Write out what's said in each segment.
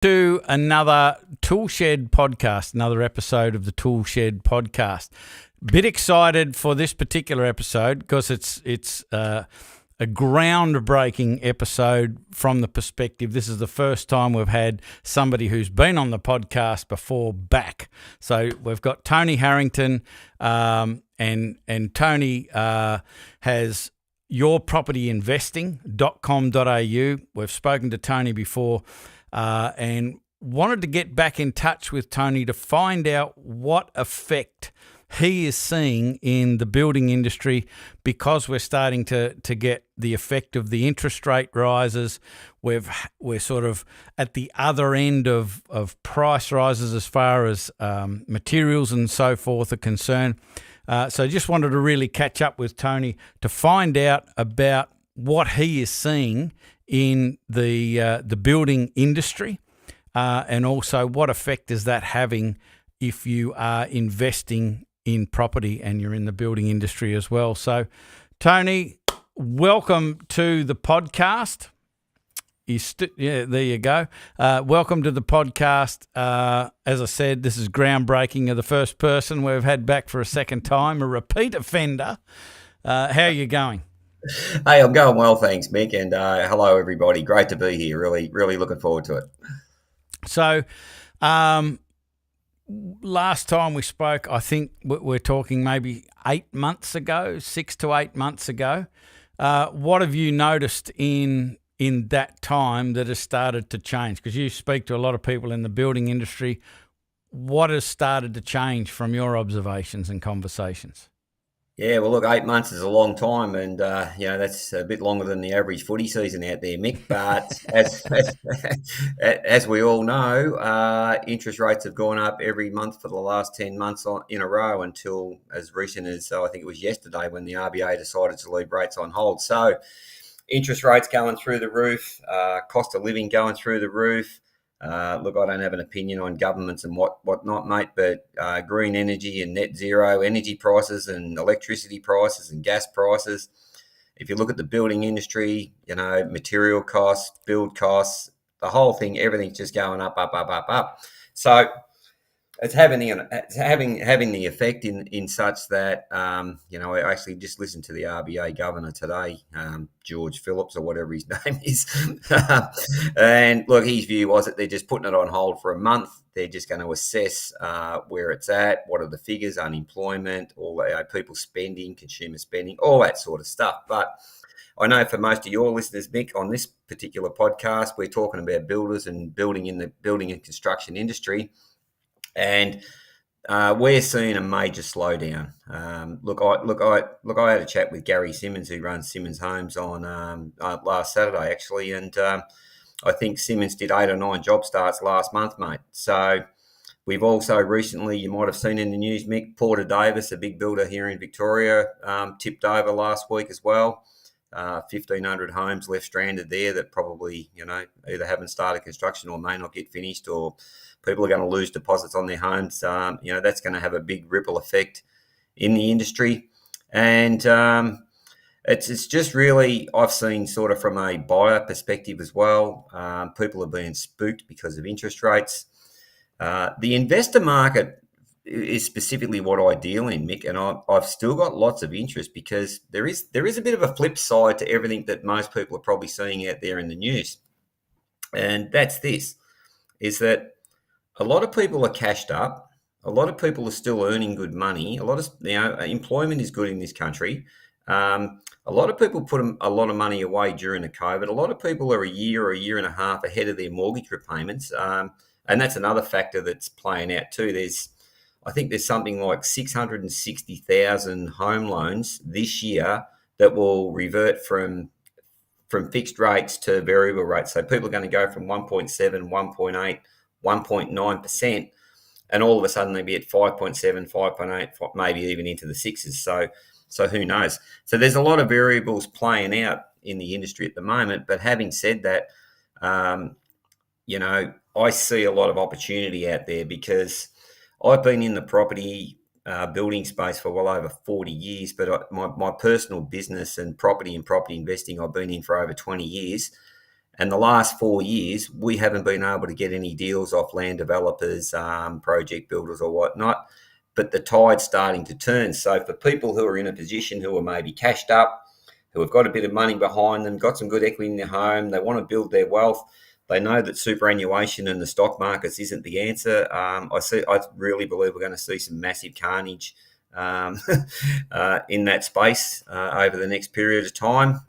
To another ToolShed podcast, another episode of the ToolShed podcast. Bit excited for this particular episode because it's a groundbreaking episode from the perspective. This is the first time we've had somebody who's been on the podcast before back. So we've got Tony Harrington, and Tony has yourpropertyinvesting.com.au. We've spoken to Tony before. And wanted to get back in touch with Tony to find out what effect he is seeing in the building industry, because we're starting to get the effect of the interest rate rises. We're sort of at the other end of price rises as far as materials and so forth are concerned. So just wanted to really catch up with Tony to find out about what he is seeing in the building industry, and also what effect is that having if you are investing in property and you're in the building industry as well. So, Tony, welcome to the podcast. There you go. Welcome to the podcast. As I said, this is groundbreaking. You're the first person we've had back for a second time, a repeat offender. How are you going? Hey, I'm going well, thanks, Mick, and hello, everybody. Great to be here. Really looking forward to it. So, last time we spoke, I think we're talking maybe 8 months ago, 6 to 8 months ago. What have you noticed in that time that has started to change? Because you speak to a lot of people in the building industry. What has started to change from your observations and conversations? Yeah, well, look, 8 months is a long time, and that's a bit longer than the average footy season out there, Mick. But as we all know, interest rates have gone up every month for the last 10 months in a row until as recent as I think it was yesterday when the RBA decided to leave rates on hold. So interest rates going through the roof, cost of living going through the roof. Look, I don't have an opinion on governments and whatnot, mate, but green energy and net zero energy prices and electricity prices and gas prices. If you look at the building industry, material costs, build costs, the whole thing, everything's just going up. So it's having the effect in such that I actually just listened to the RBA governor today, George Phillips or whatever his name is, and look, his view was that they're just putting it on hold for a month. They're just going to assess where it's at, what are the figures, unemployment, all that, people spending, consumer spending, all that sort of stuff. But I know for most of your listeners, Mick, on this particular podcast, we're talking about builders and building in the building and construction industry. And we're seeing a major slowdown. Look, I had a chat with Gary Simmons, who runs Simmons Homes, on last Saturday, actually, and I think Simmons did 8 or 9 job starts last month, mate. So we've also recently, you might have seen in the news, Mick, Porter Davis, a big builder here in Victoria, tipped over last week as well. 1,500 homes left stranded there that probably, either haven't started construction or may not get finished, or people are going to lose deposits on their homes. That's going to have a big ripple effect in the industry. And it's just really, I've seen sort of from a buyer perspective as well, people are being spooked because of interest rates. The investor market is specifically what I deal in, Mick, and I've still got lots of interest because there is a bit of a flip side to everything that most people are probably seeing out there in the news. And that's this, is that a lot of people are cashed up. A lot of people are still earning good money. A lot of employment is good in this country. A lot of people put a lot of money away during the COVID. A lot of people are a year or a year and a half ahead of their mortgage repayments, and that's another factor that's playing out too. I think there's something like 660,000 home loans this year that will revert from fixed rates to variable rates. So people are going to go from 1.7, 1.8, 1.9%, and all of a sudden they'll be at 5.7, 5.8, maybe even into the sixes. So who knows? So there's a lot of variables playing out in the industry at the moment. But having said that, I see a lot of opportunity out there because I've been in the property building space for well over 40 years, but my personal business and property investing I've been in for over 20 years. And the last 4 years, we haven't been able to get any deals off land developers, project builders or whatnot. But the tide's starting to turn. So for people who are in a position who are maybe cashed up, who have got a bit of money behind them, got some good equity in their home, they want to build their wealth, they know that superannuation and the stock markets isn't the answer. I really believe we're going to see some massive carnage in that space over the next period of time.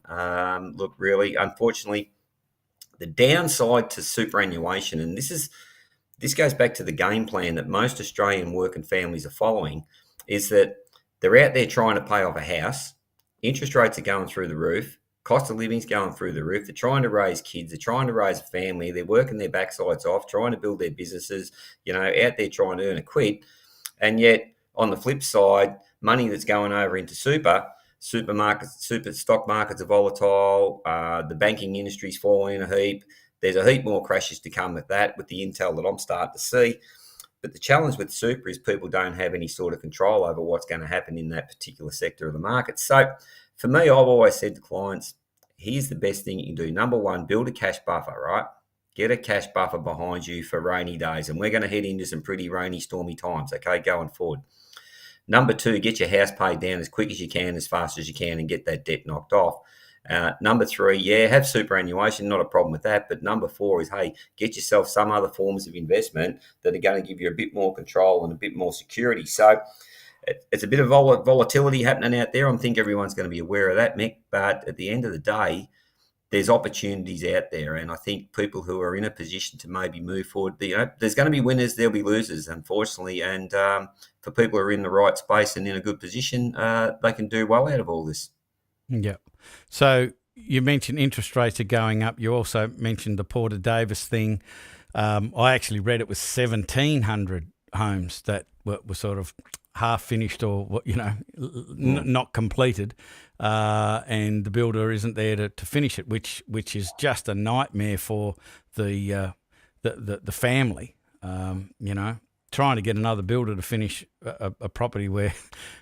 Look, really, unfortunately, the downside to superannuation, and this goes back to the game plan that most Australian working families are following, is that they're out there trying to pay off a house. Interest rates are going through the roof. Cost of living's going through the roof. They're trying to raise kids. They're trying to raise a family. They're working their backsides off, trying to build their businesses, out there trying to earn a quid. And yet, on the flip side, money that's going over into supermarkets, stock markets are volatile. The banking industry's falling in a heap. There's a heap more crashes to come with that, with the intel that I'm starting to see. But the challenge with super is people don't have any sort of control over what's going to happen in that particular sector of the market. So for me, I've always said to clients, here's the best thing you can do. Number one, build a cash buffer, right? Get a cash buffer behind you for rainy days. And we're going to head into some pretty rainy, stormy times, okay, going forward. Number two, get your house paid down as quick as you can, as fast as you can, and get that debt knocked off. Number three, have superannuation, not a problem with that. But number four is, hey, get yourself some other forms of investment that are going to give you a bit more control and a bit more security. So it's a bit of volatility happening out there. I think everyone's going to be aware of that, Mick. But at the end of the day, there's opportunities out there. And I think people who are in a position to maybe move forward, there's going to be winners, there'll be losers, unfortunately. And for people who are in the right space and in a good position, they can do well out of all this. Yeah. So you mentioned interest rates are going up. You also mentioned the Porter Davis thing. I actually read it was 1,700 homes that were sort of half finished or, not completed, and the builder isn't there to finish it, which is just a nightmare for the family. Trying to get another builder to finish a property where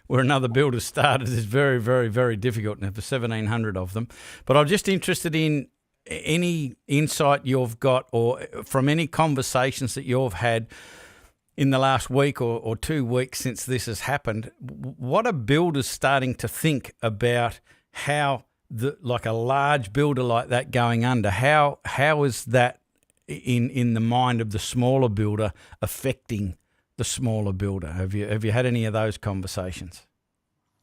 another builder started is very, very, very difficult, and for 1,700 of them. But I'm just interested in any insight you've got, or from any conversations that you've had in the last week or 2 weeks since this has happened. What are builders starting to think about how like a large builder like that going under? How is that in the mind of the smaller builder affecting the smaller builder? Have you had any of those conversations?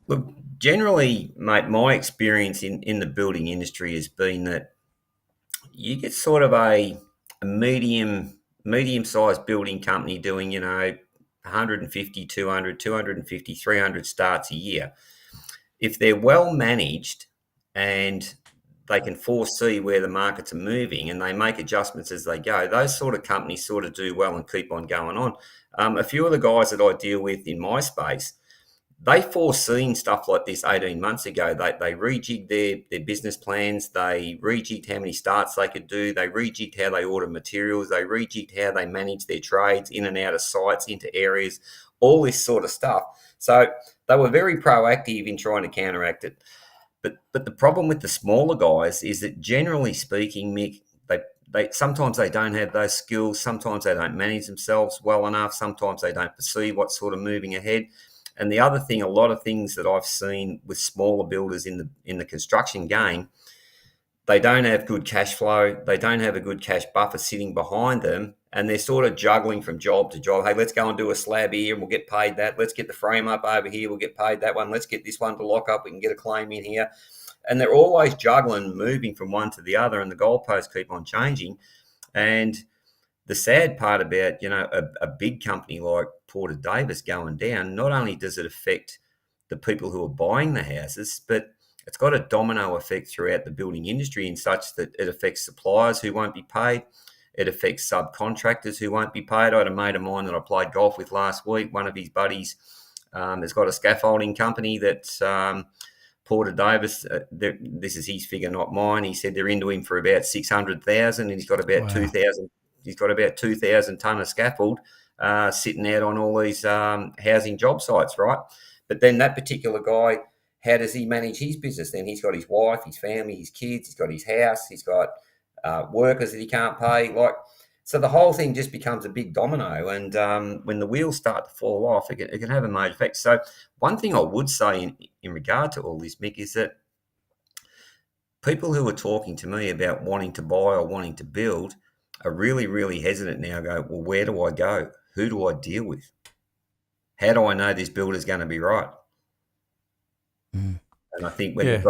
Look, generally, mate, my experience in the building industry has been that you get sort of a medium-sized building company doing, 150, 200, 250, 300 starts a year. If they're well managed and they can foresee where the markets are moving and they make adjustments as they go, those sort of companies sort of do well and keep on going on. A few of the guys that I deal with in my space, they foreseen stuff like this 18 months ago. They rejigged their business plans. They rejigged how many starts they could do. They rejigged how they order materials. They rejigged how they manage their trades in and out of sites, into areas, all this sort of stuff. So they were very proactive in trying to counteract it. But the problem with the smaller guys is that, generally speaking, Mick, they sometimes they don't have those skills. Sometimes they don't manage themselves well enough. Sometimes they don't perceive what's sort of moving ahead. And the other thing, a lot of things that I've seen with smaller builders in the construction game, they don't have good cash flow. They don't have a good cash buffer sitting behind them, and they're sort of juggling from job to job. Hey, let's go and do a slab here and we'll get paid that. Let's get the frame up over here. We'll get paid that one. Let's get this one to lock up. We can get a claim in here. And they're always juggling, moving from one to the other, and the goalposts keep on changing. And the sad part about, a big company like Porter Davis going down, not only does it affect the people who are buying the houses, but it's got a domino effect throughout the building industry, in such that it affects suppliers who won't be paid. It affects subcontractors who won't be paid. I had a mate of mine that I played golf with last week. One of his buddies has got a scaffolding company that Porter Davis, this is his figure, not mine. He said they're into him for about 600,000, and he's got about 2,000. He's got about 2,000 tonne of scaffold sitting out on all these housing job sites, right? But then that particular guy, how does he manage his business? Then he's got his wife, his family, his kids. He's got his house. He's got workers that he can't pay. So the whole thing just becomes a big domino. And when the wheels start to fall off, it can have a major effect. So one thing I would say in regard to all this, Mick, is that people who are talking to me about wanting to buy or wanting to build are really, really hesitant now. Go, well, where do I go? Who do I deal with? How do I know this builder's going to be right? And I think when you've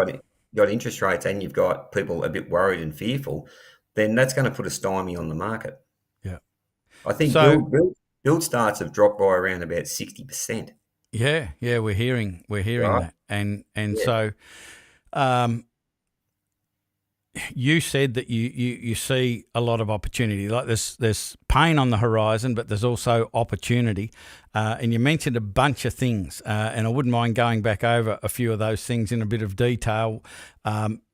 got interest rates and you've got people a bit worried and fearful, then that's going to put a stymie on the market. Yeah. I think build starts have dropped by around about 60%. Yeah, we're hearing Right. that. And so you said that you see a lot of opportunity. Like there's pain on the horizon, but there's also opportunity. And you mentioned a bunch of things, and I wouldn't mind going back over a few of those things in a bit of detail.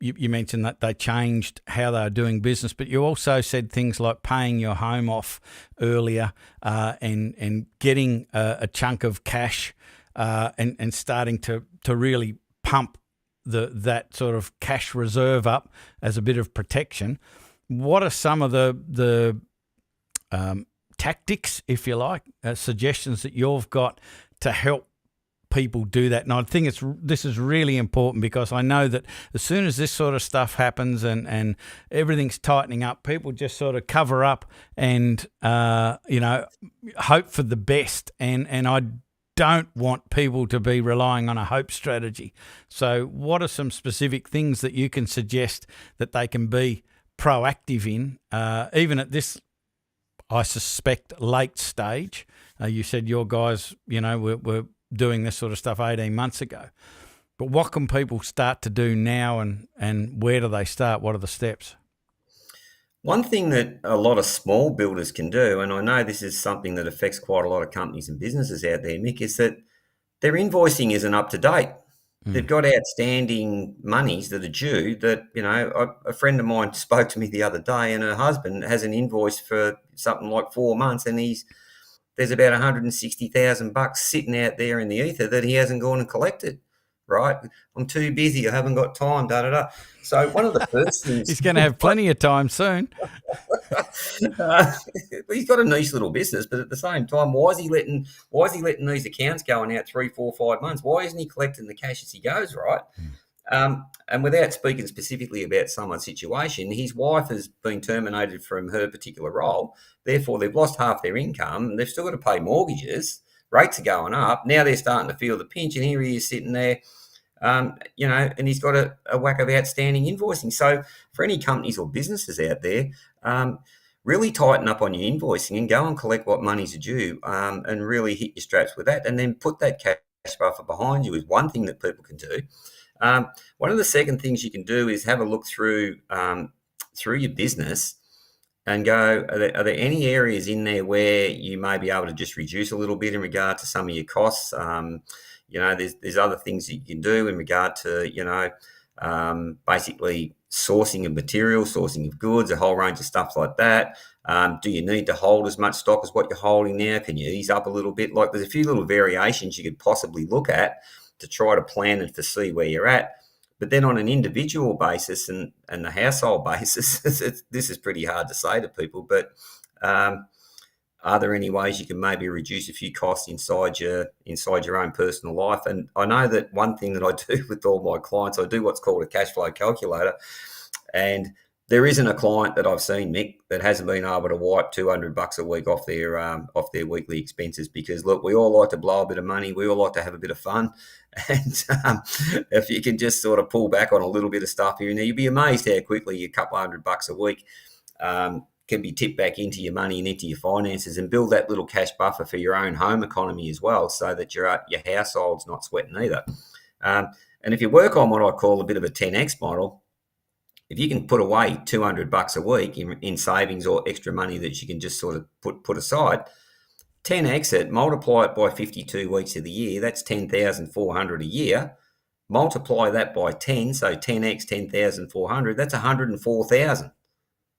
You mentioned that they changed how they were doing business, but you also said things like paying your home off earlier, and getting a chunk of cash, and starting to really pump that sort of cash reserve up as a bit of protection. What are some of the tactics, if you like, suggestions that you've got to help people do that? And I think this is really important, because I know that as soon as this sort of stuff happens and everything's tightening up, people just sort of cover up and hope for the best. And I don't want people to be relying on a hope strategy. So what are some specific things that you can suggest that they can be proactive in, even at this, I suspect, late stage? You said your guys, were doing this sort of stuff 18 months ago. But what can people start to do now, and where do they start? What are the steps? One thing that a lot of small builders can do, and I know this is something that affects quite a lot of companies and businesses out there, Mick, is that their invoicing isn't up to date. They've got outstanding monies that are due that, a friend of mine spoke to me the other day, and her husband has an invoice for something like 4 months, and there's about $160,000 sitting out there in the ether that he hasn't gone and collected. Right? I'm too busy. I haven't got time, So one of the first things... He's going to have plenty of time soon. He's got a niche little business, but at the same time, why is he letting these accounts going out 3, 4, 5 months? Why isn't he collecting the cash as he goes, right? And without speaking specifically about someone's situation, his wife has been terminated from her particular role. Therefore, they've lost half their income. They've still got to pay mortgages. Rates are going up. Now they're starting to feel the pinch, and here he is sitting there, and he's got a whack of outstanding invoicing. So for any companies or businesses out there, really tighten up on your invoicing and go and collect what monies are due, and really hit your straps with that, and then put that cash buffer behind you is one thing that people can do. One of the second things you can do is have a look through your business and go, are there any areas in there where you may be able to just reduce a little bit in regard to some of your costs? There's other things that you can do in regard to, basically sourcing of material, sourcing of goods, a whole range of stuff like that. Do you need to hold as much stock as what you're holding now? Can you ease up a little bit? Like, there's a few little variations you could possibly look at to try to plan and foresee where you're at. But then on an individual basis and the household basis, this is pretty hard to say to people, but are there any ways you can maybe reduce a few costs inside your own personal life? And I know that one thing that I do with all my clients, I do what's called a cash flow calculator. And there isn't a client that I've seen, Mick, that hasn't been able to wipe $200 a week off their weekly expenses, because, look, we all like to blow a bit of money. We all like to have a bit of fun. And if you can just sort of pull back on a little bit of stuff here and there, you'll be amazed how quickly a couple $100 a week can be tipped back into your money and into your finances, and build that little cash buffer for your own home economy as well, so that your household's not sweating either. And if you work on what I call a bit of a 10X model, if you can put away $200 a week in savings or extra money that you can just sort of put aside, 10X it, multiply it by 52 weeks of the year, that's $10,400 a year. Multiply that by 10, so 10X, 10,400, that's $104,000.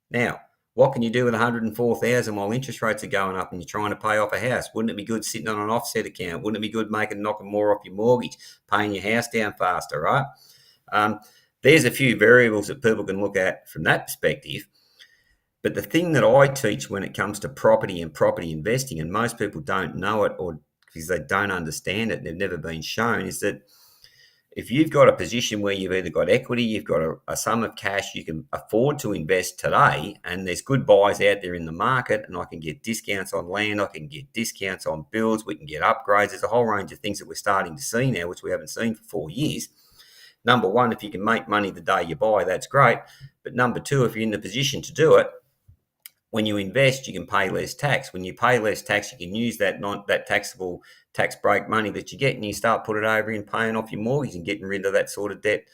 Now, what can you do with $104,000 while interest rates are going up and you're trying to pay off a house? Wouldn't it be good sitting on an offset account? Wouldn't it be good knocking more off your mortgage, paying your house down faster, right? There's a few variables that people can look at from that perspective. But the thing that I teach when it comes to property and property investing, and most people don't know it or because they don't understand it, they've never been shown, is that if you've got a position where you've either got equity, you've got a sum of cash you can afford to invest today, and there's good buys out there in the market, and I can get discounts on land, I can get discounts on builds, we can get upgrades. There's a whole range of things that we're starting to see now, which we haven't seen for 4 years. Number one, if you can make money the day you buy, that's great. But number two, if you're in the position to do it, when you invest, you can pay less tax. When you pay less tax, you can use that taxable tax break money that you get, and you start putting it over in paying off your mortgage and getting rid of that sort of debt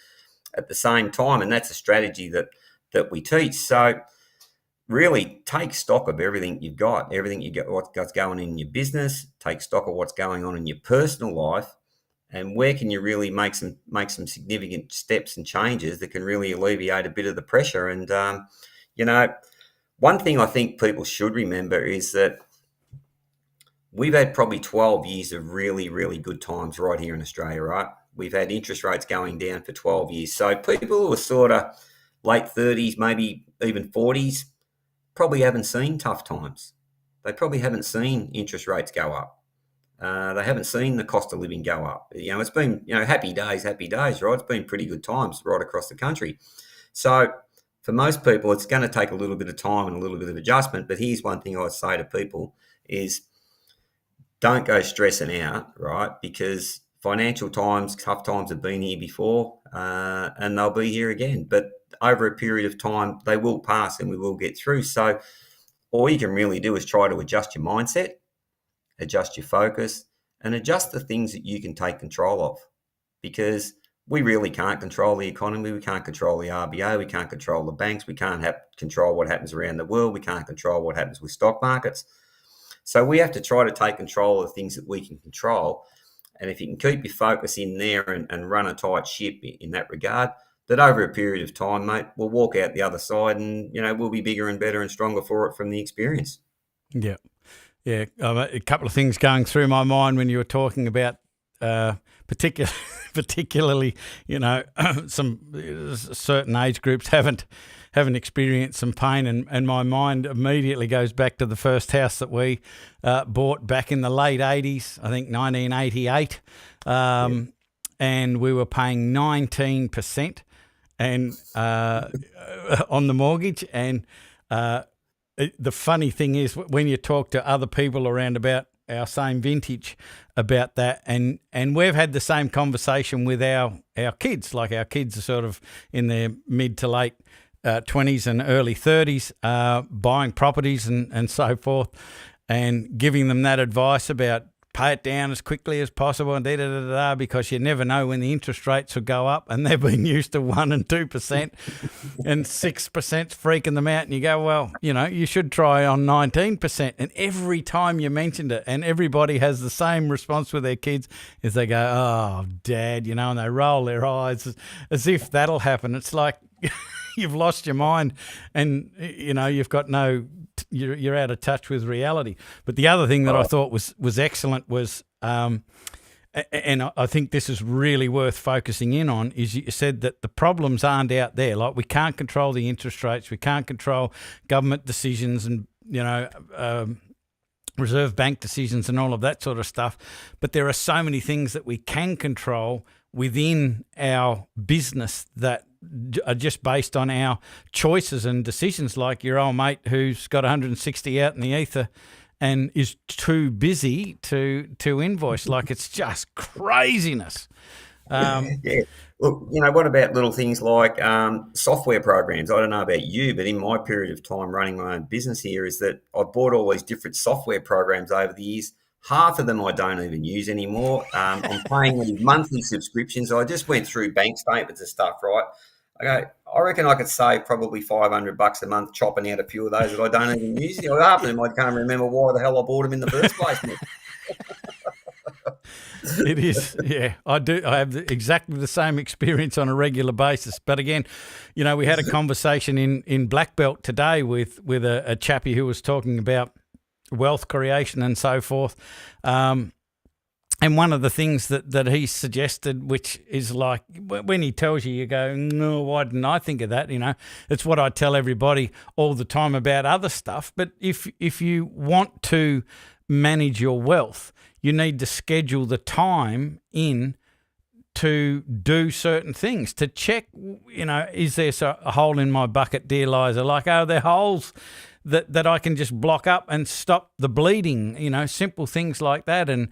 at the same time. And that's a strategy that we teach. So really take stock of everything you've got, what's going in your business, take stock of what's going on in your personal life, and where can you really make some significant steps and changes that can really alleviate a bit of the pressure. And, one thing I think people should remember is that we've had probably 12 years of really, really good times right here in Australia, right? We've had interest rates going down for 12 years. So people who are sort of late 30s, maybe even 40s, probably haven't seen tough times. They probably haven't seen interest rates go up. They haven't seen the cost of living go up. It's been, happy days, right? It's been pretty good times right across the country. So for most people, it's going to take a little bit of time and a little bit of adjustment. But here's one thing I would say to people is don't go stressing out, right? Because financial times, tough times have been here before and they'll be here again. But over a period of time, they will pass and we will get through. So all you can really do is try to adjust your mindset, adjust your focus, and adjust the things that you can take control of. Because we really can't control the economy. We can't control the RBA. We can't control the banks. We can't control what happens around the world. We can't control what happens with stock markets. So we have to try to take control of the things that we can control. And if you can keep your focus in there and run a tight ship in that regard, that over a period of time, mate, we'll walk out the other side and, we'll be bigger and better and stronger for it from the experience. Yeah. Yeah. A couple of things going through my mind when you were talking about particularly, some certain age groups haven't experienced some pain, and my mind immediately goes back to the first house that we bought back in the late 80s, I think 1988, and we were paying 19% and on the mortgage. And the funny thing is when you talk to other people around about our same vintage about that, and we've had the same conversation with our kids. Like our kids are sort of in their mid to late 20s and early 30s, buying properties and so forth, and giving them that advice about pay it down as quickly as possible and because you never know when the interest rates will go up, and they've been used to 1% and 2% and 6% freaking them out, and you go, well, you should try on 19%. And every time you mentioned it, and everybody has the same response with their kids, is they go, oh, Dad, and they roll their eyes as if that'll happen. It's like you've lost your mind, and you've got you're out of touch with reality. But the other thing that I thought was excellent was, and I think this is really worth focusing in on, is you said that the problems aren't out there. Like we can't control the interest rates, we can't control government decisions and Reserve Bank decisions and all of that sort of stuff. But there are so many things that we can control within our business that are just based on our choices and decisions, like your old mate who's got 160 out in the ether and is too busy to invoice. Like it's just craziness. Yeah. Look, what about little things like software programs? I don't know about you, but in my period of time running my own business here is that I bought all these different software programs over the years. Half of them I don't even use anymore. I'm paying these monthly subscriptions. I just went through bank statements and stuff, right? I reckon I could save probably $500 a month chopping out a few of those that I don't even use. Half of them I can't remember why the hell I bought them in the first place. It is, yeah. I do. I have exactly the same experience on a regular basis. But again, we had a conversation in Black Belt today with a chappie who was talking about wealth creation and so forth. And one of the things that he suggested, which is like when he tells you, you go, no, why didn't I think of that? It's what I tell everybody all the time about other stuff. But if you want to manage your wealth, you need to schedule the time in to do certain things, to check, is there a hole in my bucket, dear Liza? Like, are there holes that I can just block up and stop the bleeding? Simple things like that, and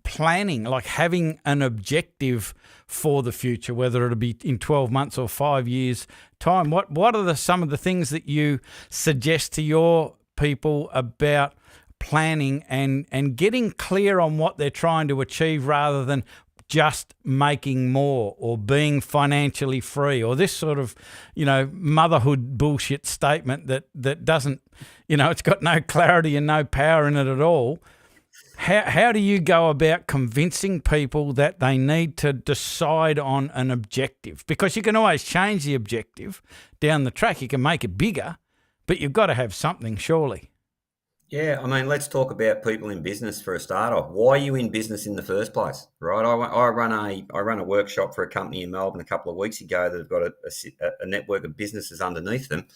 planning, like having an objective for the future, whether it'll be in 12 months or 5 years' time. What are some of the things that you suggest to your people about planning and getting clear on what they're trying to achieve, rather than just making more or being financially free, or this sort of, motherhood bullshit statement that doesn't, it's got no clarity and no power in it at all? How do you go about convincing people that they need to decide on an objective? Because you can always change the objective down the track. You can make it bigger, but you've got to have something, surely. Yeah, I mean, let's talk about people in business for a start off. Why are you in business in the first place, right? I run a workshop for a company in Melbourne a couple of weeks ago that have got a network of businesses underneath them.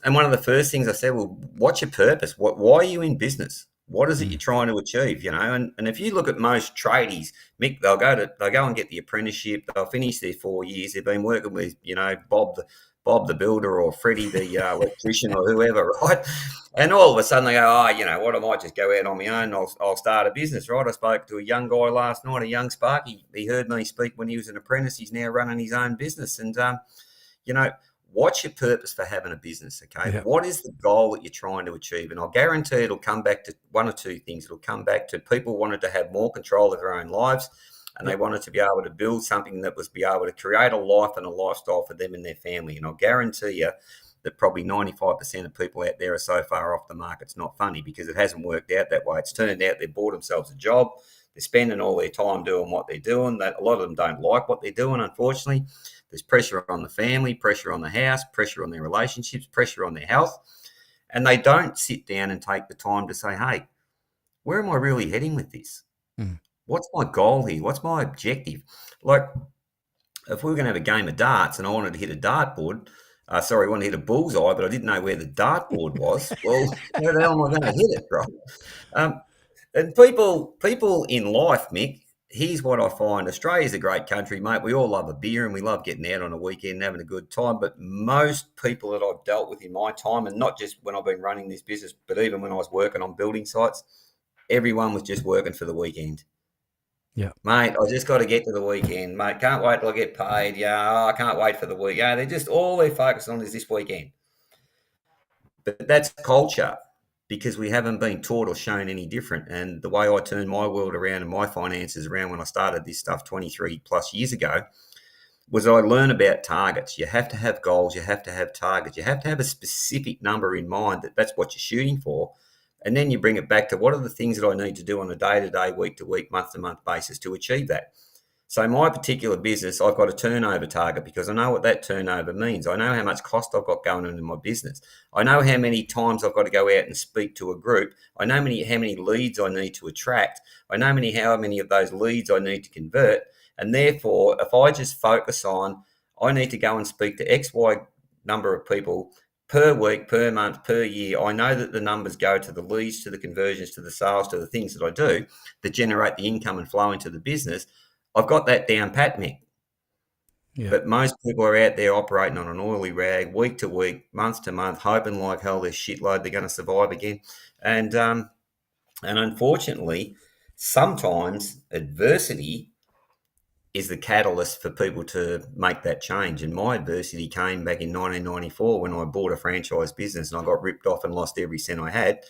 And one of the first things I said, well, what's your purpose? Why are you in business? What is it you're trying to achieve? And if you look at most tradies, Mick, they'll go and get the apprenticeship. They'll finish their 4 years. They've been working with, Bob the builder, or Freddie the electrician, or whoever, right? And all of a sudden they go, what, I might just go out on my own. I'll start a business, right? I spoke to a young guy last night, a young spark. He heard me speak when he was an apprentice. He's now running his own business. And, what's your purpose for having a business, okay? Yeah. What is the goal that you're trying to achieve? And I'll guarantee it'll come back to one or two things. It'll come back to people wanted to have more control of their own lives, and they wanted to be able to build something that was be able to create a life and a lifestyle for them and their family. And I'll guarantee you that probably 95% of people out there are so far off the mark, it's not funny, because it hasn't worked out that way. It's turned out they've bought themselves a job. They're spending all their time doing what they're doing. That a lot of them don't like what they're doing, unfortunately. There's pressure on the family, pressure on the house, pressure on their relationships, pressure on their health. And they don't sit down and take the time to say, hey, where am I really heading with this? What's my goal here? What's my objective? Like, if we were going to have a game of darts and I wanted to hit a dartboard, I wanted to hit a bullseye, but I didn't know where the dartboard was. Well, where the hell am I going to hit it, right? And people in life, Mick, here's what I find. Australia's a great country, mate. We all love a beer and we love getting out on a weekend and having a good time. But most people that I've dealt with in my time, and not just when I've been running this business, but even when I was working on building sites, everyone was just working for the weekend. Yeah, mate, I just got to get to the weekend, mate. Can't wait till I get paid. Yeah, I can't wait for the week. Yeah, they're just all they're focused on is this weekend. But that's culture, because we haven't been taught or shown any different. And the way I turned my world around and my finances around when I started this stuff 23 plus years ago was I learned about targets. You have to have goals. You have to have targets. You have to have a specific number in mind that's what you're shooting for. And then you bring it back to what are the things that I need to do on a day-to-day, week-to-week, month-to-month basis to achieve that. So my particular business, I've got a turnover target because I know what that turnover means. I know how much cost I've got going on in my business. I know how many times I've got to go out and speak to a group. I know how many leads I need to attract. I know how many of those leads I need to convert. And therefore, if I just focus on, I need to go and speak to X, Y number of people per week, per month, per year, I know that the numbers go to the leads, to the conversions, to the sales, to the things that I do that generate the income and flow into the business. I've got that down pat, Mick. Yeah. But most people are out there operating on an oily rag, week to week, month to month, hoping like hell they're shitload, they're going to survive again. And unfortunately, sometimes adversity is the catalyst for people to make that change. And my adversity came back in 1994 when I bought a franchise business and I got ripped off and lost every cent I had.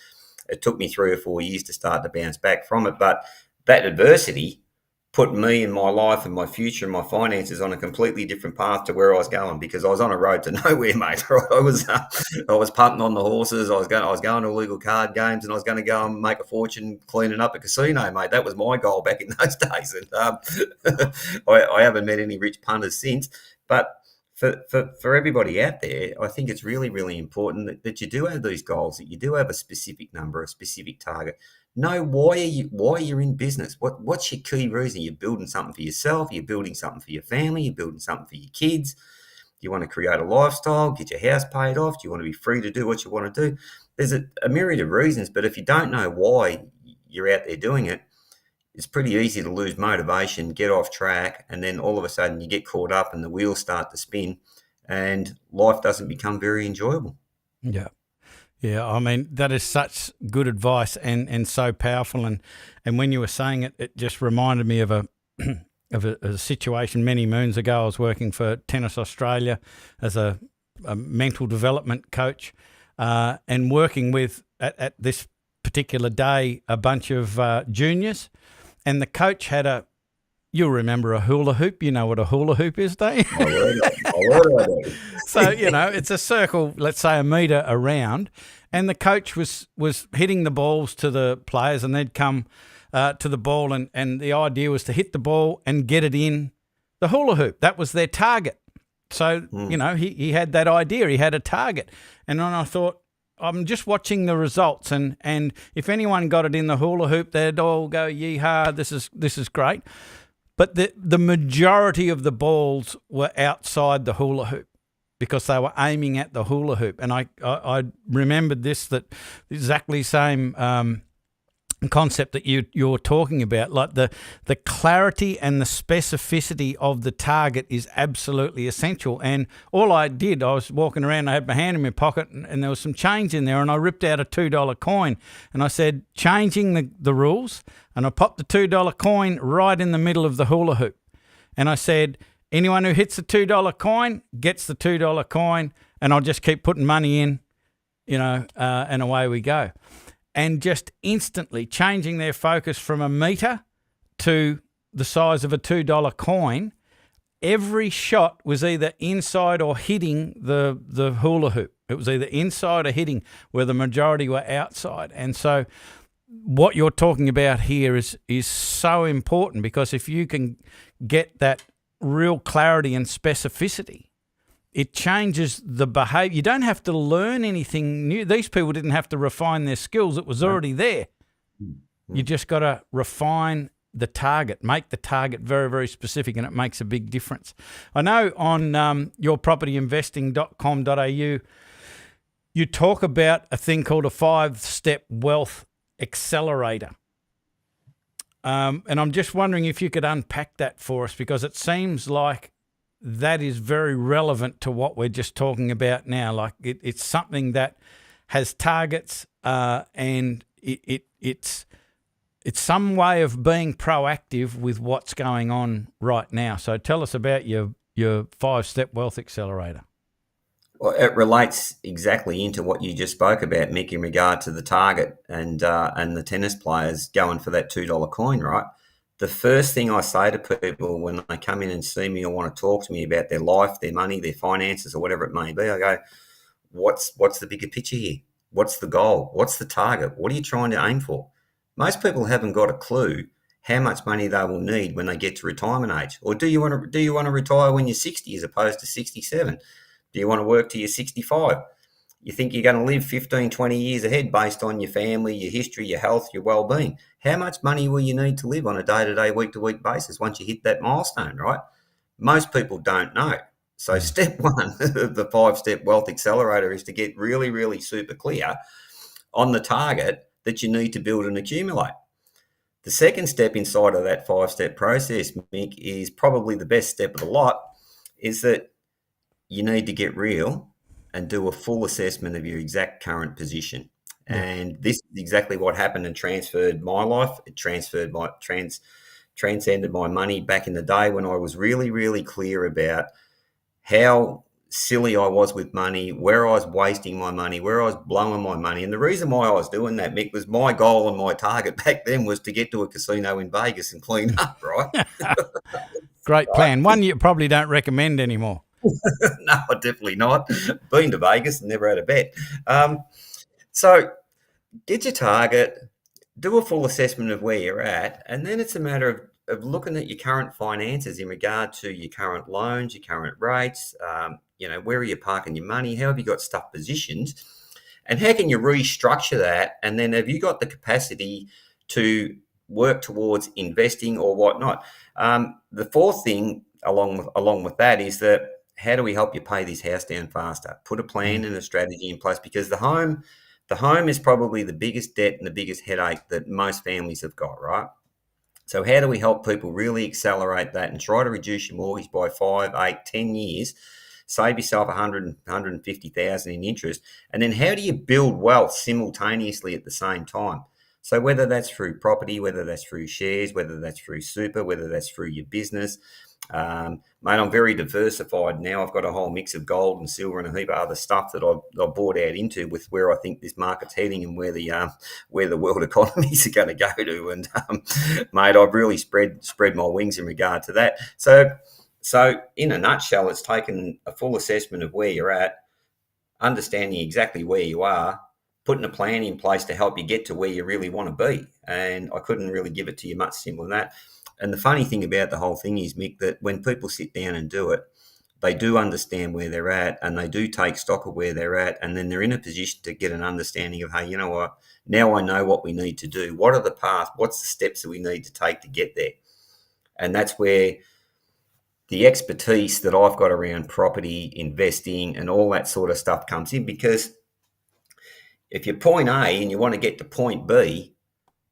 It took me 3 or 4 years to start to bounce back from it. But that adversity put me and my life and my future and my finances on a completely different path to where I was going, because I was on a road to nowhere, mate. I was punting on the horses. I was going to illegal card games, and I was going to go and make a fortune cleaning up a casino, mate. That was my goal back in those days. And I haven't met any rich punters since. But for everybody out there, I think it's really, really important that you do have these goals, that you do have a specific number, a specific target. Know why you're in business. What's your key reason? You're building something for yourself, you're building something for your family, you're building something for your kids. You want to create a lifestyle, get your house paid off, do you want to be free to do what you want to do? There's a myriad of reasons, but if you don't know why you're out there doing it, it's pretty easy to lose motivation, get off track, and then all of a sudden you get caught up and the wheels start to spin and life doesn't become very enjoyable. Yeah. Yeah, I mean, that is such good advice and so powerful. And when you were saying it, it just reminded me of a situation many moons ago. I was working for Tennis Australia as a mental development coach and working with, at this particular day, a bunch of juniors. And the coach had you'll remember a hula hoop. You know what a hula hoop is, don't you? So, it's a circle, let's say 1 metre around. And the coach was hitting the balls to the players, and they'd come to the ball. And the idea was to hit the ball and get it in the hula hoop. That was their target. So, he had that idea. He had a target. And then I thought, I'm just watching the results, and if anyone got it in the hula hoop, they'd all go, yee-haw, this is great. But the majority of the balls were outside the hula hoop because they were aiming at the hula hoop. And I remembered that exactly same concept that you're talking about, like the clarity and the specificity of the target is absolutely essential. And all I did, I was walking around, I had my hand in my pocket, and there was some change in there, and I ripped out a $2 coin, and I said, changing the rules, and I popped the $2 coin right in the middle of the hula hoop. And I said, anyone who hits the $2 coin gets the $2 coin, and I'll just keep putting money in, and away we go. And just instantly changing their focus from 1 metre to the size of a $2 coin, every shot was either inside or hitting the hula hoop. It was either inside or hitting, where the majority were outside. And so what you're talking about here is so important, because if you can get that real clarity and specificity, it changes the behaviour. You don't have to learn anything new. These people didn't have to refine their skills. It was already there. You just got to refine the target, make the target very, very specific, and it makes a big difference. I know on yourpropertyinvesting.com.au, you talk about a thing called a 5-step wealth accelerator. And I'm just wondering if you could unpack that for us, because it seems like that is very relevant to what we're just talking about now. Like it's something that has targets, and it's some way of being proactive with what's going on right now. So tell us about your 5-step wealth accelerator. Well, it relates exactly into what you just spoke about, Mick, in regard to the target and the tennis players going for that $2 coin, right? The first thing I say to people when they come in and see me or want to talk to me about their life, their money, their finances, or whatever it may be, I go, what's the bigger picture here? What's the goal? What's the target? What are you trying to aim for? Most people haven't got a clue how much money they will need when they get to retirement age. Or do you want to retire when you're 60 as opposed to 67? Do you want to work till you're 65? You think you're going to live 15, 20 years ahead based on your family, your history, your health, your well-being. How much money will you need to live on a day-to-day, week-to-week basis once you hit that milestone, right? Most people don't know. So step one of the 5-step wealth accelerator is to get really, really super clear on the target that you need to build and accumulate. The second step inside of that 5-step process, Mick, is probably the best step of the lot, is that you need to get real and do a full assessment of your exact current position. And this is exactly what happened and transferred my life. It transcended my money back in the day when I was really, really clear about how silly I was with money, where I was wasting my money, where I was blowing my money. And the reason why I was doing that, Mick, was my goal and my target back then was to get to a casino in Vegas and clean up, right? Great plan. One you probably don't recommend anymore. No, definitely not. Been to Vegas and never had a bet. So get your target, do a full assessment of where you're at, and then it's a matter of looking at your current finances in regard to your current loans, your current rates, where are you parking your money? How have you got stuff positioned? And how can you restructure that? And then have you got the capacity to work towards investing or whatnot? The fourth thing along with that is that how do we help you pay this house down faster? Put a plan and a strategy in place, because the home is probably the biggest debt and the biggest headache that most families have got, right? So how do we help people really accelerate that and try to reduce your mortgage by 5, 8, 10 years, save yourself 100, 150,000 in interest? And then how do you build wealth simultaneously at the same time? So whether that's through property, whether that's through shares, whether that's through super, whether that's through your business. Mate, I'm very diversified now. I've got a whole mix of gold and silver and a heap of other stuff that I've bought out into with where I think this market's heading and where the world economies are going to go to. And mate, I've really spread my wings in regard to that. So in a nutshell, it's taken a full assessment of where you're at, understanding exactly where you are, putting a plan in place to help you get to where you really want to be. And I couldn't really give it to you much simpler than that. And the funny thing about the whole thing is, Mick, that when people sit down and do it, they do understand where they're at and they do take stock of where they're at. And then they're in a position to get an understanding of, hey, you know what, now I know what we need to do. What are the paths? What's the steps that we need to take to get there? And that's where the expertise that I've got around property, investing and all that sort of stuff comes in, because if you're point A and you want to get to point B,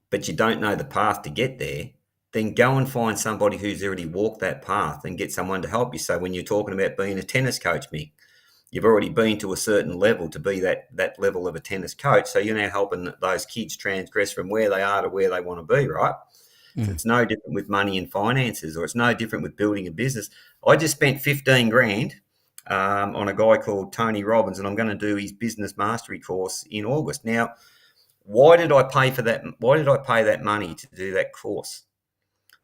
but you don't know the path to get there, then go and find somebody who's already walked that path and get someone to help you. So when you're talking about being a tennis coach, Mick, you've already been to a certain level to be that level of a tennis coach. So you're now helping those kids transgress from where they are to where they want to be, right? So it's no different with money and finances, or it's no different with building a business. I just spent 15 grand on a guy called Tony Robbins, and I'm going to do his business mastery course in August. Now, why did I pay for that? Why did I pay that money to do that course?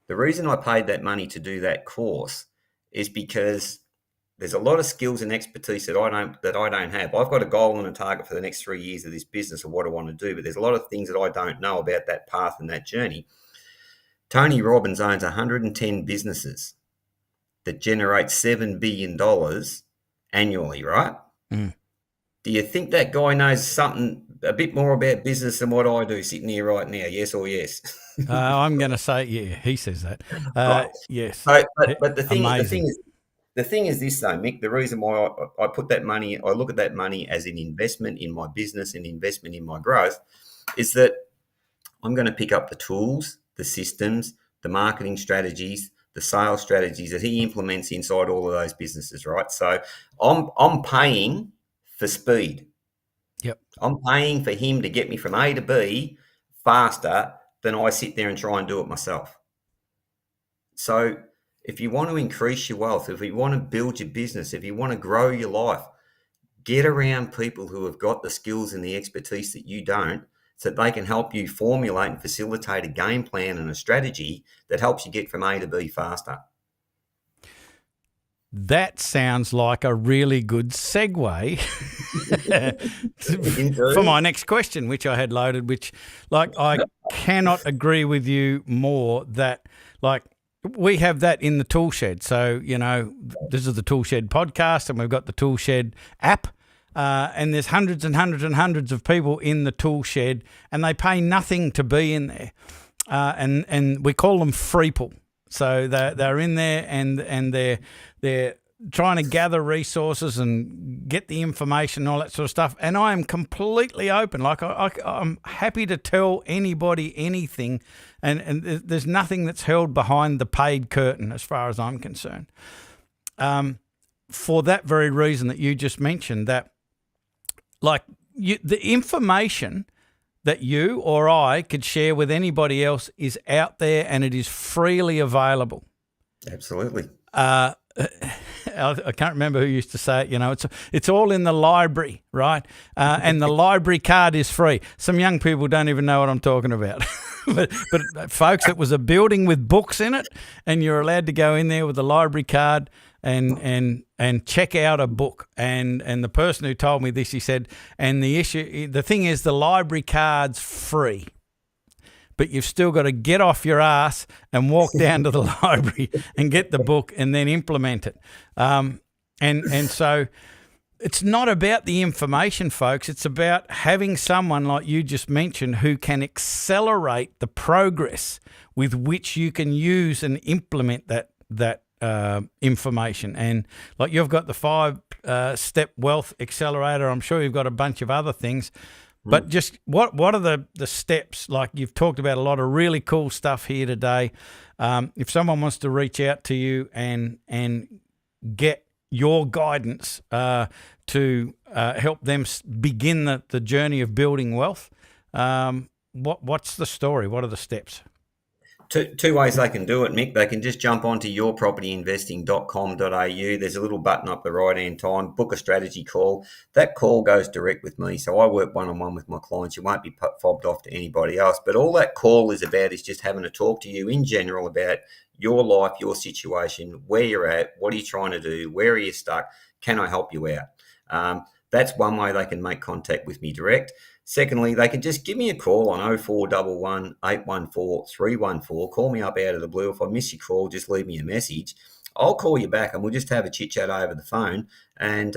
The reason I paid that money to do that course is because there's a lot of skills and expertise that I don't have. I've got a goal and a target for the next 3 years of this business of what I want to do, but there's a lot of things that I don't know about that path and that journey. Tony Robbins owns 110 businesses that generate $7 billion annually, right? Mm. Do you think that guy knows something a bit more about business than what I do sitting here right now? Yes or yes? I'm going to say, yeah, he says that. Right. Yes. So, but the thing is this though, Mick, the reason why I put that money, I look at that money as an investment in my business and investment in my growth, is that I'm going to pick up the tools, the systems, the marketing strategies, the sales strategies that he implements inside all of those businesses, right? So I'm paying for speed. Yep. I'm paying for him to get me from A to B faster than I sit there and try and do it myself. So if you want to increase your wealth, if you want to build your business, if you want to grow your life, get around people who have got the skills and the expertise that you don't, so that they can help you formulate and facilitate a game plan and a strategy that helps you get from A to B faster. That sounds like a really good segue for my next question, which I had loaded, which, like, I cannot agree with you more that, like, we have that in the ToolShed. So, you know, this is the ToolShed podcast and we've got the ToolShed app. And there's hundreds and hundreds and hundreds of people in the ToolShed, and they pay nothing to be in there. And we call them freeple. So they're in there and they're trying to gather resources and get the information and all that sort of stuff. And I am completely open. Like I'm happy to tell anybody anything, and there's nothing that's held behind the paid curtain as far as I'm concerned. For that very reason that you just mentioned, that like the information that you or I could share with anybody else is out there and it is freely available. Absolutely. I can't remember who used to say it. You know, it's all in the library, right? And the library card is free. Some young people don't even know what I'm talking about. but folks, it was a building with books in it, and you're allowed to go in there with a library card and check out a book. And the person who told me this, he said, and the thing is, the library card's free, but you've still got to get off your ass and walk down to the library and get the book and then implement it. And so it's not about the information, folks. It's about having someone like you just mentioned who can accelerate the progress with which you can use and implement that information. And like you've got the 5-step wealth accelerator. I'm sure you've got a bunch of other things. But just what are the steps? Like you've talked about a lot of really cool stuff here today. If someone wants to reach out to you and get your guidance to help them begin the journey of building wealth, what's the story? What are the steps? Two ways they can do it, Mick. They can just jump onto yourpropertyinvesting.com.au. There's a little button up the right-hand time, book a strategy call. That call goes direct with me. So I work one-on-one with my clients. You won't be fobbed off to anybody else. But all that call is about is just having a talk to you in general about your life, your situation, where you're at, what are you trying to do, where are you stuck, can I help you out? That's one way they can make contact with me direct. Secondly, they can just give me a call on 0411 814 314. Call me up out of the blue. If I miss your call, just leave me a message. I'll call you back and we'll just have a chit chat over the phone and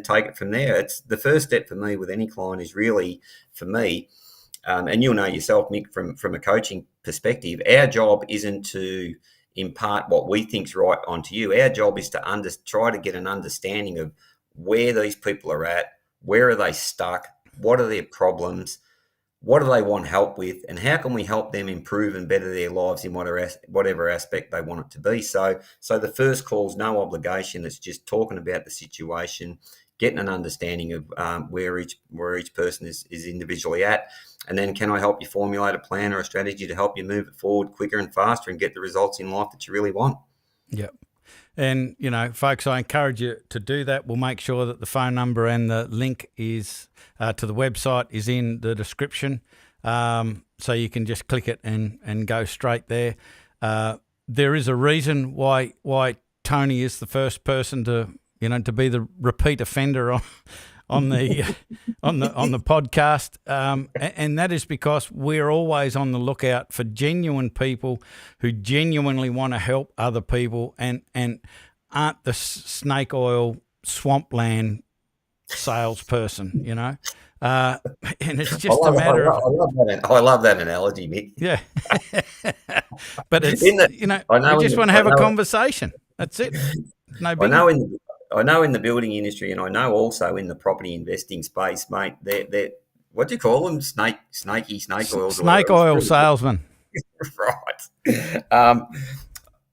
take it from there. It's the first step for me with any client is really for me, and you'll know yourself, Mick, from a coaching perspective. Our job isn't to impart what we think's right onto you. Our job is to try to get an understanding of where these people are at, where are they stuck, what are their problems, what do they want help with, and how can we help them improve and better their lives in whatever aspect they want it to be. So the first call is no obligation. It's just talking about the situation, getting an understanding of where each person is individually at, and then can I help you formulate a plan or a strategy to help you move it forward quicker and faster and get the results in life that you really want. Yep. And, folks, I encourage you to do that. We'll make sure that the phone number and the link is to the website is in the description, so you can just click it and go straight there. There is a reason why Tony is the first person to be the repeat offender on the podcast, and that is because we're always on the lookout for genuine people who genuinely want to help other people and aren't the snake oil swampland salesperson, and it's just a matter of. I love that analogy, Mick. Yeah, but it's we just want to have a conversation. That's it. No big. I know in the building industry, and I know also in the property investing space, mate. They're what do you call them? Snake oils. Snake oil salesman. Right.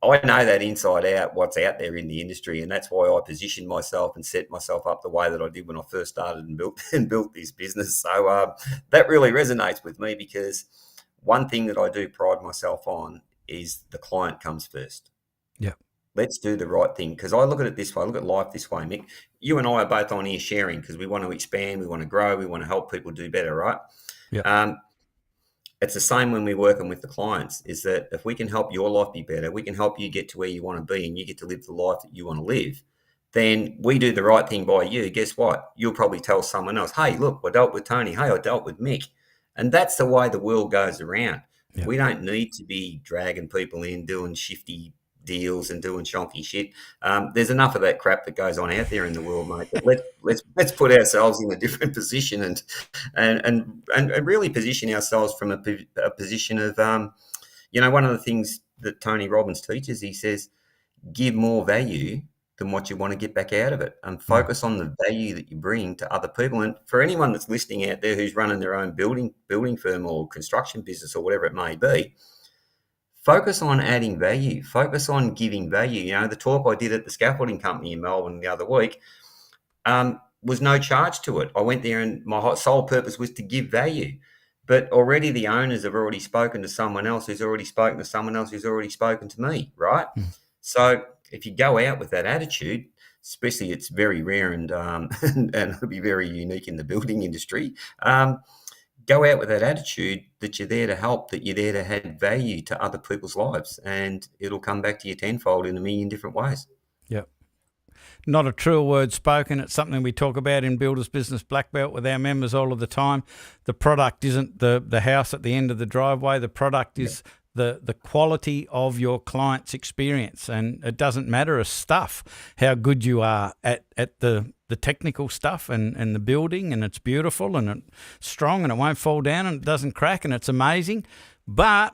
I know that inside out what's out there in the industry, and that's why I positioned myself and set myself up the way that I did when I first started and built this business. So that really resonates with me because one thing that I do pride myself on is the client comes first. Yeah. Let's do the right thing, because I look at it this way. I look at life this way, Mick. You and I are both on here sharing because we want to expand, we want to grow, we want to help people do better, right? Yeah. It's the same when we're working with the clients, is that if we can help your life be better, we can help you get to where you want to be and you get to live the life that you want to live, then we do the right thing by you. Guess what? You'll probably tell someone else, hey, look, I dealt with Tony. Hey, I dealt with Mick. And that's the way the world goes around. Yeah. We don't need to be dragging people in, doing shifty deals and doing shonky shit. There's enough of that crap that goes on out there in the world, mate. But let's put ourselves in a different position and really position ourselves from a position of one of the things that Tony Robbins teaches, he says, give more value than what you want to get back out of it, and focus on the value that you bring to other people. And for anyone that's listening out there who's running their own building firm or construction business or whatever it may be, focus on adding value. Focus on giving value. The talk I did at the scaffolding company in Melbourne the other week was no charge to it. I went there and my sole purpose was to give value. But already the owners have already spoken to someone else who's already spoken to someone else who's already spoken to me, right? So if you go out with that attitude, especially it's very rare and it'll be very unique in the building industry, go out with that attitude that you're there to help, that you're there to add value to other people's lives, and it'll come back to you tenfold in a million different ways. Yep. not a truer word spoken. It's something we talk about in Builders Business Black Belt with our members all of the time. The product isn't the house at the end of the driveway. The product is the quality of your client's experience, and it doesn't matter as stuff how good you are at the technical stuff and the building, and it's beautiful and it's strong and it won't fall down and it doesn't crack and it's amazing, but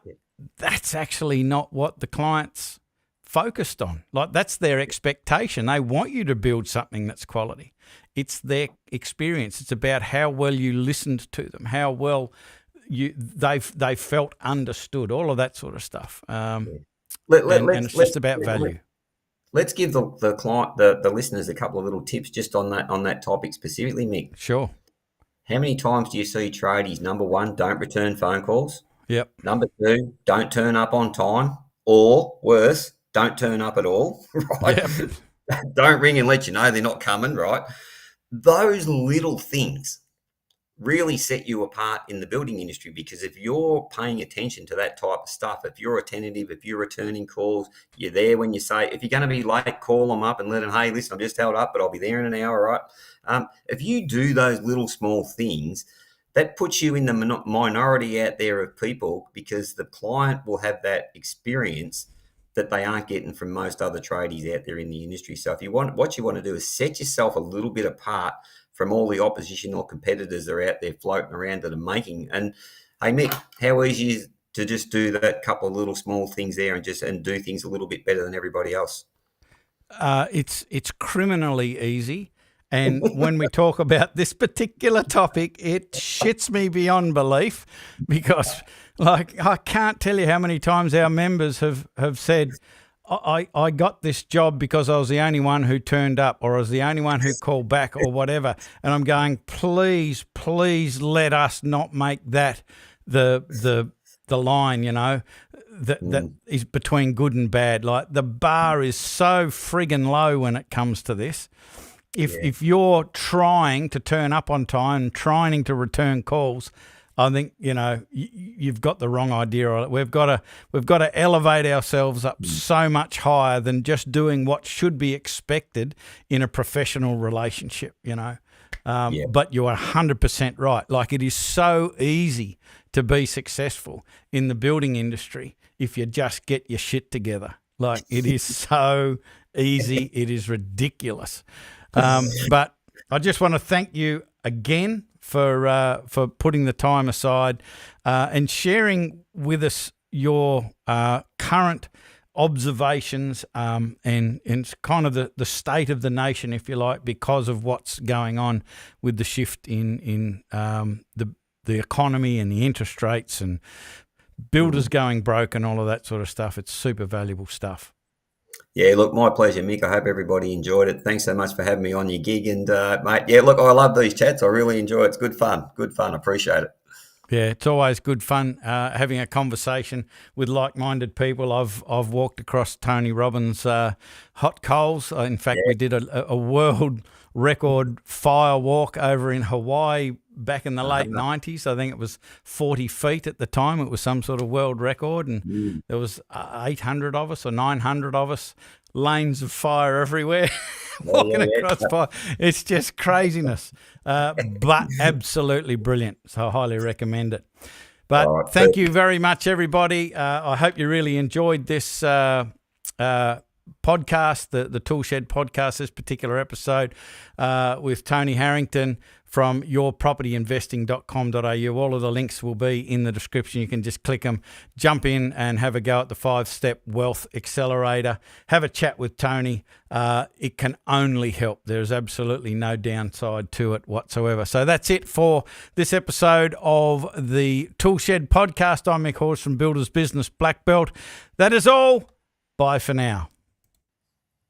that's actually not what the client's focused on. Like, that's their expectation. They want you to build something that's quality. It's their experience. It's about how well you listened to them, how well they felt understood, all of that sort of stuff. And it's just about value. Let's give the client, the listeners, a couple of little tips just on that topic specifically, Mick. Sure. How many times do you see tradies? Number one, don't return phone calls. Yep. Number two, don't turn up on time, or worse, don't turn up at all. Right? Yep. Don't ring and let you know they're not coming. Right. Those little things really set you apart in the building industry, because if you're paying attention to that type of stuff, if you're attentive, if you're returning calls, you're there when you say, if you're going to be late, call them up and let them, hey, listen, I'm just held up, but I'll be there in an hour, right? If you do those little small things, that puts you in the minority out there of people, because the client will have that experience that they aren't getting from most other tradies out there in the industry. So if you want, what you want to do is set yourself a little bit apart from all the opposition or competitors that are out there floating around that are making. And hey, Mick, how easy is it to just do that couple of little small things there and do things a little bit better than everybody else? It's criminally easy. And when we talk about this particular topic, it shits me beyond belief, because, like, I can't tell you how many times our members have said, I got this job because I was the only one who turned up, or I was the only one who called back, or whatever. And I'm going, please let us not make that the line, that is between good and bad. Like, the bar is so friggin' low when it comes to this. If you're trying to turn up on time, trying to return calls, I think, you've got the wrong idea. We've got to elevate ourselves up so much higher than just doing what should be expected in a professional relationship, But you're 100% right. Like, it is so easy to be successful in the building industry if you just get your shit together. Like, it is so easy. It is ridiculous. But I just want to thank you again for putting the time aside and sharing with us your current observations and kind of the state of the nation, if you like, because of what's going on with the shift in the economy and the interest rates and builders going broke and all of that sort of stuff. It's super valuable stuff. Yeah, look, my pleasure, Mick. I hope everybody enjoyed it. Thanks so much for having me on your gig. And, mate, yeah, look, I love these chats. I really enjoy it. It's good fun. I appreciate it. Yeah, it's always good fun having a conversation with like-minded people. I've walked across Tony Robbins' hot coals. In fact, we did a world record fire walk over in Hawaii back in the late 90s. I think it was 40 feet at the time. It was some sort of world record, and there was 800 of us or 900 of us, lanes of fire everywhere, walking across fire. It's just craziness, but absolutely brilliant. So I highly recommend it. But thank you very much, everybody. I hope you really enjoyed this podcast, the ToolShed Podcast, this particular episode with Tony Harrington from yourpropertyinvesting.com.au. All of the links will be in the description. You can just click them, jump in and have a go at the 5-step wealth accelerator. Have a chat with Tony. It can only help. There's absolutely no downside to it whatsoever. So that's it for this episode of the ToolShed Podcast. I'm Mick Hawes from Builders Business Black Belt. That is all. Bye for now.